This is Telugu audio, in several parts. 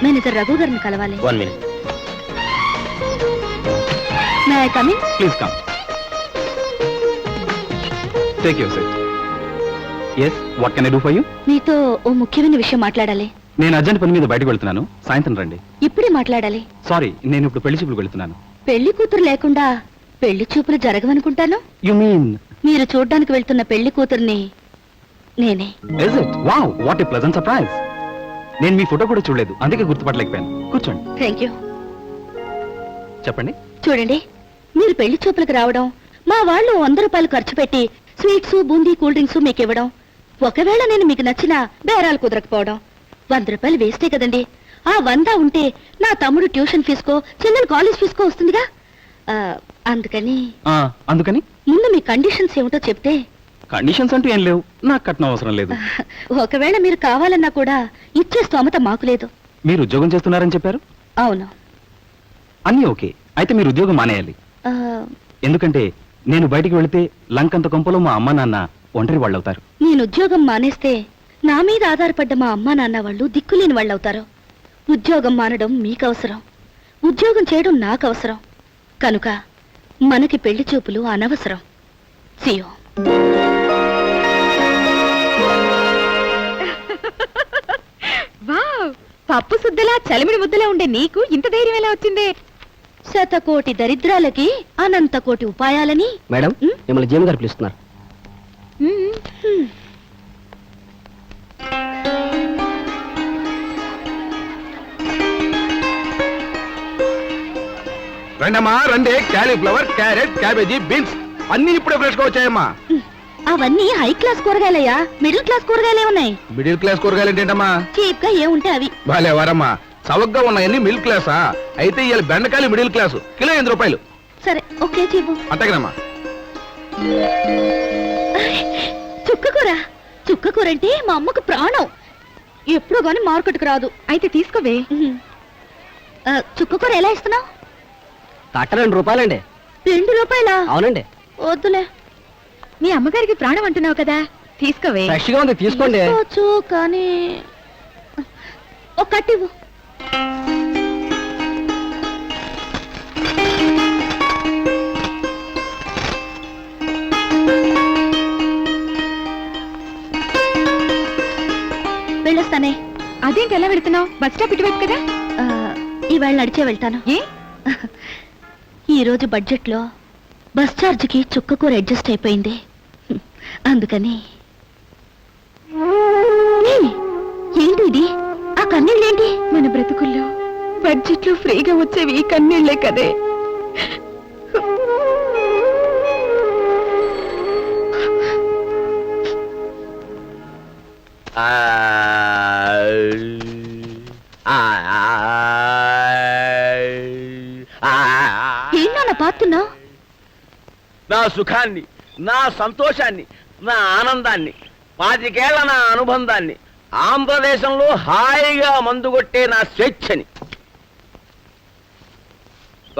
మేనేజర్ రఘు గారిని కలవాలి. 1 minute. May I come in? Please come. Take your seat. yes, what can I do for you? మీతో ఓ ముఖ్యమైన విషయం మాట్లాడాలి. నేను అర్జెంట్ పని మీద బయటకు వెళ్తున్నాను, సాయంత్రం రండి. ఇప్పుడే మాట్లాడాలి. సారీ, నేను ఇప్పుడు పెళ్లి చూపులకు వెళ్తున్నాను. పెళ్లి కూతురు లేకుండా పెళ్లి చూపులు జరగవనుకుంటాను. You mean? మీరు చూడ్డానికి వెళ్తున్న పెళ్లి కూతుర్ని నేనే. Is it? Wow, what a pleasant surprise. నేను మీ ఫోటో కూడా చూడలేదు, అందుకే గుర్తుపట్టలేకపోయాను. కూర్చోండి. Thank you. చెప్పండి. చూడండి, మీరు పెళ్లి చూపులకు రావడం, మా వాళ్ళు 100 రూపాయలు ఖర్చు పెట్టి స్వీట్స్, బూందీ, కూల్ డ్రింక్స్ మీకు ఇవ్వడం, ఒకవేళ నేను మీకు నచ్చిన బేరాలు కుదరకపోవడం, 100 రూపాయలు వేస్టే కదండి. ఆ 100 ఉంటే నా తమ్ముడు ట్యూషన్ ఫీజుకో, చెల్లెలు కాలేజ్ ఫీజుకో వస్తుందిగా. అందుకని అందుకని ముందు మీ కండిషన్స్ ఏమిటో చెప్తే. కండిషన్స్ అంటూ ఏం లేవు, నాకు కట్నం అవసరం లేదు. ఒకవేళ మీరు కావాలన్నా కూడా ఇచ్చే స్తోమత మాకు లేదు. మీరు ఉద్యోగం చేస్తున్నారని చెప్పారు. అవును. అన్నీ ఓకే, అయితే మీరు ఉద్యోగం మానేయాలి. ఎందుకంటే నేను బయటికి వెళితే లంకంత కొంపలో మా అమ్మ నాన్న ఒంటరి వాళ్ళు అవుతారు. నేను ఉద్యోగం మానేస్తే నా మీద ఆధారపడ్డ మా అమ్మ నాన్న వాళ్ళు దిక్కులేని వాళ్ళు అవుతారు. ఉద్యోగం మానడం మీకు అవసరం, ఉద్యోగం చేయడం నాకు అవసరం. కనుక మనకి పెళ్లి చూపులు అనవసరం. సియో. పప్పు సుద్దలా చలిమిడి ముద్దలా ఉండే నీకు ఇంత ధైర్యం ఎలా వచ్చిందే? 100 దరిద్రాలకి అనంత కోటి ఉపాయాలని. మేడం, మిమ్మల్ని జీఎం గారు పిలుస్తున్నారు. రండమ్మా రండి. క్యాలీఫ్లవర్, క్యారెట్, క్యాబేజీ, బీన్స్ అన్ని ఇప్పుడే ఫ్రెష్ గా వచ్చాయమ్మా. అవన్నీ హై క్లాస్ కూరగాయలయ్యా, మిడిల్ క్లాస్ కూరగాయలే ఉన్నాయి. మిడిల్ క్లాస్ కూరగాయలు ఏంటమ్మా? చీప్ గా ఏముంటే అవి. బాలే వారమ్మా, చవగ్గా ఉన్నాయన్ని మిడిల్ క్లాసా? అయితే ఇవాళ బెండకాయలు మిడిల్ క్లాసు, కిలో 8 రూపాయలు. సరే, ఓకే చీపు. అంతేనమ్మా. చుక్కకూర. చుక్కకూర అంటే మా అమ్మకు ప్రాణం. ఎప్పుడో గాని మార్కెట్కి రాదు. అయితే తీసుకోవే. చుక్కకూర ఎలా ఇస్తున్నావు? కట్ట 2 రూపాయలండి. 2 రూపాయలా? అవునండి. వద్దులే. మీ అమ్మగారికి ప్రాణం అంటున్నావు కదా, తీసుకోవే. ఫ్రెష్ గా ఉంది, తీసుకోండి. తీసుకోవచ్చు, కానీ ఒక కట్టివ్వు. వెళ్ళొస్తానే. అదేంటి ఎలా వెళుతున్నావు? బస్ స్టాప్ ఇటువైపు కదా. ఈవేళ నడిచే వెళ్తాను. ఏ? ఈ రోజు బడ్జెట్ లో బస్ ఛార్జ్కి చుక్కకూర అడ్జస్ట్ అయిపోయింది. అందుకని. ఏంటి ఇది? ఆ కన్నీళ్ళేంటి? మన బ్రతుకుల్లో బడ్జెట్లు ఫ్రీగా వచ్చేవి ఈ కన్నీళ్లే కదే. ఏంటన్నా పాతున్నావు? నా సుఖాన్ని, నా సంతోషాన్ని, నా ఆనందాన్ని, 25 ఏళ్ల నా అనుబంధాన్ని, ఆంధ్రదేశంలో హాయిగా మందుగొట్టే నా స్వేచ్ఛని.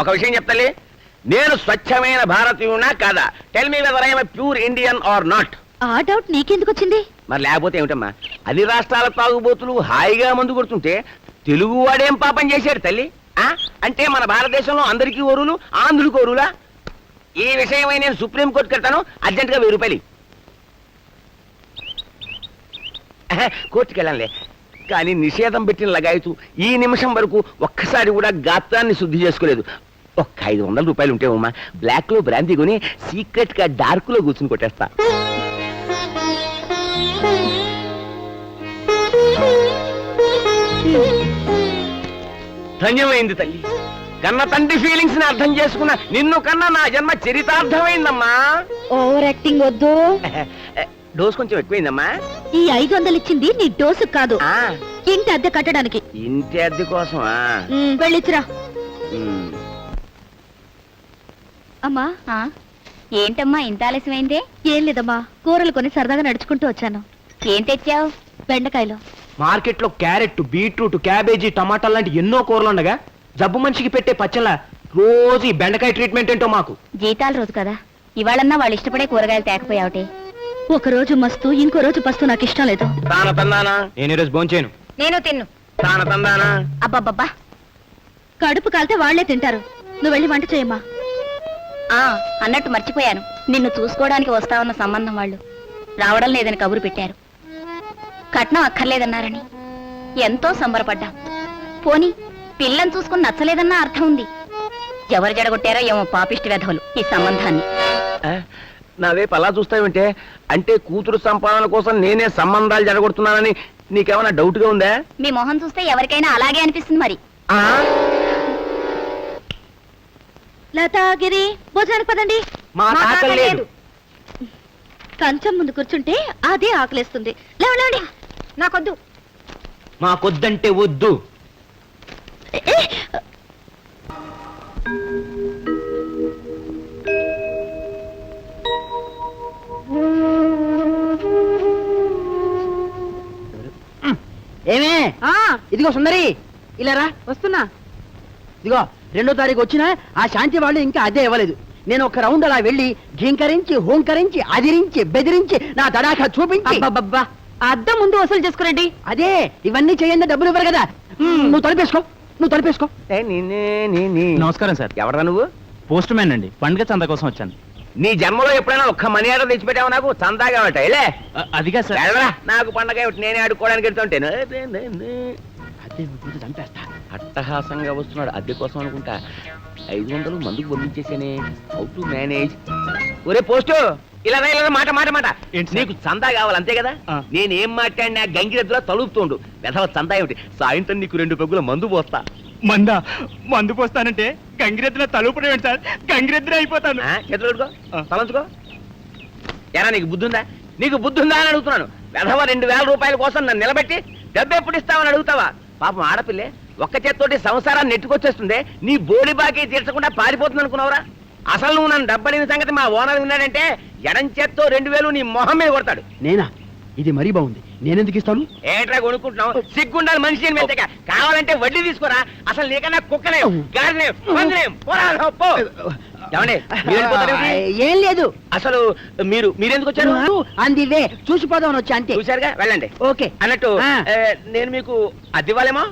ఒక విషయం చెప్తలే, నేను స్వచ్ఛమైన భారతీయునా కాదా? Tell me weather I am pure Indian or not. ఆ డౌట్ నీకెందుకు వచ్చింది? మరి లేకపోతే ఏమిటమ్మా, అన్ని రాష్ట్రాల తాగుబోతులు హాయిగా మందు కొడుతుంటే తెలుగు వాడేం పాపం చేశాడు తల్లి? అంటే మన భారతదేశంలో అందరికీ ఓరులు, ఆంధ్రులకు ఓరులా? ఈ విషయమై నేను సుప్రీంకోర్టుకి వెళ్తాను. అర్జెంటుగా 1000 రూపాయలు. కోర్టుకి వెళ్ళంలే, కానీ నిషేధం పెట్టిన లగాయతు ఈ నిమిషం వరకు ఒక్కసారి కూడా గాత్రాన్ని శుద్ధి చేసుకోలేదు. ఒక్క 500 రూపాయలు ఉంటే ఉమ్మా, బ్లాక్ లో బ్రాంతి కొని సీక్రెట్ గా డార్క్ లో కూర్చుని కొట్టేస్తా. ధన్యమైంది తల్లి. కన్న తండ్రి ఫీలింగ్స్ ని అర్థం చేసుకున్న నిన్ను కన్నా నా జన్మ చరితార్థమైందమ్మా. ఓవర్ యాక్టింగ్ వద్దు. డోస్ కొంచెం ఎక్కువైందమ్మా. ఈ 500 ఇచ్చింది నీ డోసు కాదు, ఇంటి అద్దె కట్టడానికి. ఇంటి అద్దె కోసమా? వెళ్ళిచ్చిరా. అమ్మా. ఏంటమ్మా ఇంత ఆలస్యమైందే? ఏం లేదమ్మా, కూరలు కొని సరదాగా నడుచుకుంటూ వచ్చాను. ఏం తెచ్చావు? బెండకాయలు. మార్కెట్ లో క్యారెట్, బీట్రూట్, క్యాబేజీ, టమాటాలు లాంటి ఎన్నో కూరలు ఉండగా జబ్బు మనిషికి పెట్టే పచ్చళ్ళ రోజు ఈ బెండకాయ ట్రీట్మెంట్ ఏంటో మాకు. జీతాల రోజు కదా, ఇవాళన్నా వాళ్ళు ఇష్టపడే కూరగాయలు తేకపోయావుటే. ఒక రోజు మస్తు, ఇంకో రోజు పస్తు నాకు ఇష్టం లేదు. తాన తన్నానా? నేను ఈరోజు భోంచేను. నేను తిన్ను. తాన తందానా అబ్బబ్బబ్బా కడుపు కాలితే వాళ్లే తింటారు. నువ్వు వెళ్ళి వంట చేయమ్మా. అన్నట్టు మర్చిపోయాను, నిన్ను చూసుకోవడానికి వస్తావన్న సంబంధం వాళ్ళు రావడం లేదని కబురు పెట్టారు. కట్నం అక్కర్లేదన్నారని ఎంతో సంబరపడ్డాం. పోనీ పిల్లని చూసుకుని నచ్చలేదన్నా అర్థం ఉంది. ఎవరు జడగొట్టారో ఏమో పాపిష్టి వెధవలు ఈ సంబంధాన్ని. నా వైపు అలా చూస్తావేంటే? అంటే కూతురు సంపాదన కోసం నేనే సంబంధాలు జరగొడుతున్నానని నీకేమైనా డౌట్ గా ఉందా? మీ మొహం చూస్తే ఎవరికైనా అలాగే అనిపిస్తుంది మరి. లతాగిరి భోజనానికి పదండి. మా ఆకలి లేదు. కంచం ముందు కూర్చుంటే అదే ఆకలేస్తుంది. లేవండి. నాకొద్దు. మాకొద్దంటే వద్దు. ఏ, ఏమే ఇదిగో సుందరి, ఇలా రా. వస్తున్నా. ఇదిగో 2వ తారీఖు వచ్చినా ఆ శాంతి వాళ్ళు ఇంకా అదే ఇవ్వలేదు. నేను ఒక రౌండ్ అలా వెళ్ళి ఘీంకరించి హోంకరించి అదిరించి బెదిరించి నా తడాఖా చూపించి అబ్బబ్బబ్బా, అద్దం ముందు వసూలు చేసుకురండి. అదే ఇవన్నీ చేయండి, డబ్బులు ఇవ్వరు కదా. నువ్వు తలుపేసుకో. నమస్కారం సార్. ఎవరా నువ్వు? పోస్ట్ మ్యాన్ అండి. పండుగ చందా కోసం వచ్చాను. నీ జన్మలో ఎప్పుడైనా ఒక్క మనీ ఆర్డర్ తెచ్చిపెట్టావు నాకు? చందాగా వెళ్ళే అదిగా సార్. వెళ్ళరా, నాకు పండగ ఏమిటి? నేనే ఆడుకోవడానికి వెళ్తుంటేను. చంపేస్తా. అట్టహాసంగా వస్తున్నాడు అద్దె కోసం అనుకుంటా. 500 మందుకు పంపించేసేనే. How to manage? ఒరే పోస్టు, ఇలా మాట ఏంటి సార్? నీకు చందా కావాలి అంతే కదా? ఆ. నేనేం మాట్లాడినా గంగిరెద్దులా తలుపుతుండు. వెధవ చందా ఏమిటి? సాయంత్రం నీకు 2 పెగ్గుల మందు పోస్తా. మందు పోస్తానంటే గంగిరెద్దులో తలుపుడు సార్. గంగిరెద్దులు అయిపోతాను. చేతులు పెట్టుకో, ఆ. తలంచుకో. ఎరా నీకు బుద్ధుందా? నీకు బుద్ధుందా అని అడుగుతున్నాను. వెధవ 2000 రూపాయల కోసం నన్ను నిలబెట్టి డబ్బు ఎప్పుడు ఇస్తావని అడుగుతావా? పాపం ఆడపిల్లే ఒక్క చేత్తోటి సంసారాన్ని నెట్టుకొచ్చేస్తుందే. నీ బోడి బాకీ తీర్చకుండా పారిపోతుంది అనుకున్నావురా? అసలు నువ్వు నన్ను డబ్బడిన సంగతి మా ఓనర్ విన్నాడంటే ఎడం చేత్తో 2000 నీ మొహం మీద కొడతాడు. నేనా? ఇది మరీ బాగుంది. నేనెందుకు ఇస్తాను? ఏట్రా కొనుక్కుంటున్నావు? సిగ్గుండాలి మనిషి అని మెత్తగా. కావాలంటే వడ్డీ తీసుకోరా. అసలు నీకన్నా కుక్కనే గాడినే పందినే పోరాడు పో. ఏమండి మీరు వెళ్ళిపోతారేమిటి? ఏం లేదు. అసలు మీరెందుకు వచ్చారు? అందివే చూసిపోదామని వచ్చా అంతే. చూశారుగా, వెళ్ళండి. ఓకే. అన్నట్టు ఆ. నేను మీకు అద్దె ఇవ్వాలేమో.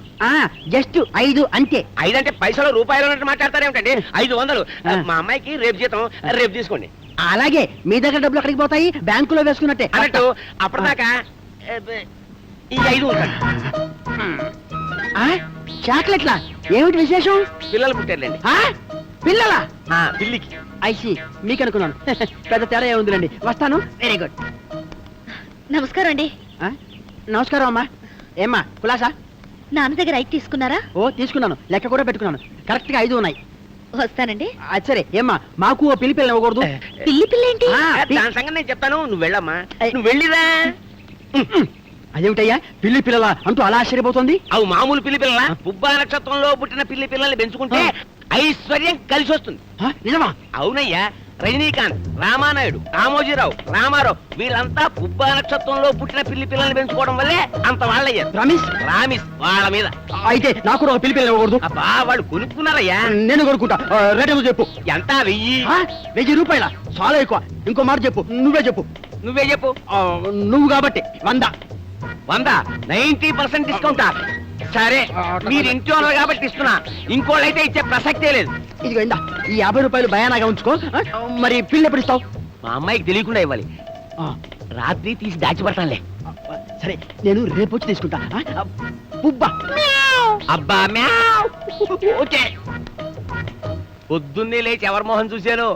జస్ట్ 5 అంతే. 5 అంటే పైసలు రూపాయలు అన్నట్టు మాట్లాడతారేమిటండి? 500. ఆ. మా అమ్మాయికి రేపు జీతం, రేపు తీసుకోండి. అలాగే మీ దగ్గర డబ్బులు అక్కడికి పోతాయి, బ్యాంకులో వేసుకున్నట్టే. అన్నట్టు అప్పటిదాకా ఈ 5 ఉంటాయి. చాక్లెట్లా? ఏమిటి విశేషం? పిల్లలు పుట్టారులేండి. పిల్లలా? పిల్లికి. ఐసి మీకు అనుకున్నాను. పెద్ద తేడా ఏముందిలేండి. వస్తాను. Very good. నమస్కారం అండి. నమస్కారం అమ్మా. ఏమ్మా కులాసా? నాన్న దగ్గర 5 తీసుకున్నారా? ఓ తీసుకున్నాను, లెక్క కూడా పెట్టుకున్నాను. కరెక్ట్ గా 5 ఉన్నాయి. వస్తానండి. అది సరే. ఏమ్మా మాకు ఓ పిల్లి పిల్లని ఇవ్వకూడదు? పిల్లి ఏంటి? దాని సంగతి నేను చెప్తాను, నువ్వు వెళ్ళమ్మా. నువ్వు వెళ్ళిరా. అదేమిటయ్యా పిల్లి పిల్లల అంటూ అలా ఆశ్చర్యపోతుంది? అవు మామూలు పిల్లి పిల్లల పుబ్బా నక్షత్రంలో పుట్టిన పిల్లల్ని పెంచుకుంటే ఐశ్వర్యం కలిసి వస్తుంది. నిజమా? అవునయ్యా. రజనీకాంత్, రామానాయుడు, రామోజీరావు, రామారావు వీళ్ళంతా పుబ్బా నక్షత్రంలో పుట్టిన పిల్లల్ని పెంచుకోవడం వల్లే అంత వాళ్ళయ్యారు. రామిస్ వాళ్ళ మీద. అయితే నాకు కూడా ఒక పిల్లి పిల్లని ఇవ్వకూడదు? అబ్బా వాళ్ళు కొనుక్కున్నారయ్యా. నేను కొనుక్కుంటా. రేటు చెప్పు. ఎంత? 1000. 1000 రూపాయల? చాలా ఎక్కువ. ఇంకో మాట చెప్పు. నువ్వే చెప్పు. నువ్వే చెప్పు. నువ్వు కాబట్టి 100. 100? 90% డిస్కౌంటా? సరే, మీరు ఇంటి ఓనర్ కాబట్టి ఇస్తున్నా. ఇంకోళ్ళైతే ఇచ్చే ప్రసక్తే లేదు. ఇదిగో ఇందా ఈ 50 రూపాయలు భయానాగా ఉంచుకో. మరి పిల్లి ఎప్పుడు ఇస్తావు? మా అమ్మాయికి తెలియకుండా ఇవ్వాలి. రాత్రి తీసి దాచిపెడతానులే. సరే నేను రేపు వచ్చి తీసుకుంటా. పుబ్బా. అబ్బా మ్యావ్. ఓకే. పొద్దున్నే లేచి ఎవరి మొహం చూశాను?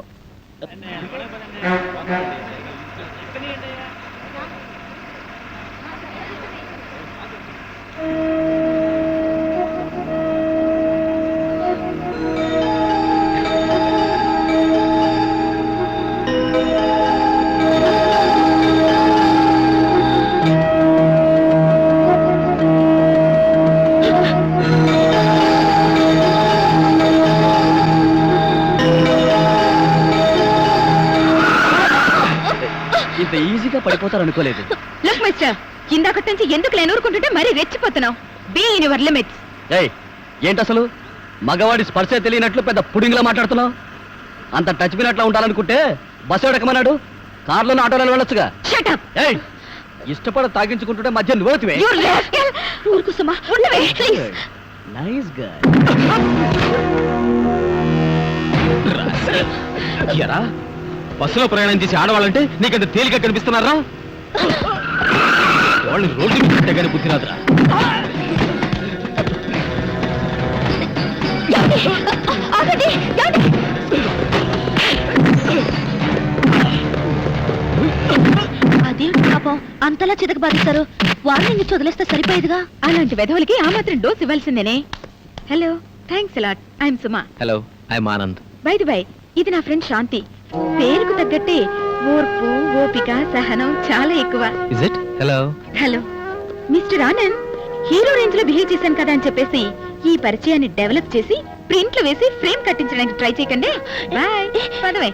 ఇంత ఈజీగా పడిపోతారు అనుకోలేదు. లుక్ మిస్టర్, ఇందాకటి నుంచి ఎందుకు లేనూరుకుంటుంటే మరీ రెచ్చిపోతున్నావు. Be in your limits. ఏంటి అసలు మగవాడి స్పర్శే తెలియనట్లు పెద్ద పుడింగ్లా మాట్లాడుతున్నావు? అంత టచ్ పినట్లా ఉండాలనుకుంటే బస్సు ఎడకమన్నాడు, కార్లోనే ఆటోలో వెళ్ళొచ్చుగా. Shut up. ఇష్టపడ తాగించుకుంటుంటే మధ్య నువ్వుతివే You rascal! ఊరుకు సుమా, ఉండవే, please. Nice girl. ఎరా బస్సులో ప్రయాణం చేసి ఆడవాళ్ళంటే నీకంత తేలిక కనిపిస్తున్నారా? వాళ్ళని రోడ్డు మీద పెట్టగానే బుద్ధి రాదురా. ఆగండి, ఆగండి. అదేంటి పాపం అంతలా చితక బాధిస్తారు? వార్నింగ్ ఇచ్చి వదిలేస్తే సరిపోయేదిగా. అలాంటి వెధవులకి ఆ మాత్రం డోస్ ఇవ్వాల్సిందేనే. Hello, thanks a lot. I am Suma. Hello, I am Anand. By the by, ఇది నా ఫ్రెండ్ శాంతి. పేరుకు తగ్గట్టే ఓర్పు, ఓపిక, సహనం చాలా ఎక్కువ. Is it? Hello. Hello mister Anand, hero range లో బిహేవ్ చేశాను కదా అని చెప్పేసి ఈ పరిచయాన్ని డెవలప్ చేసి ప్రింట్లు వేసి ఫ్రేమ్ కట్టించడానికి ట్రై చేయకండి. బాయ్, పదవే.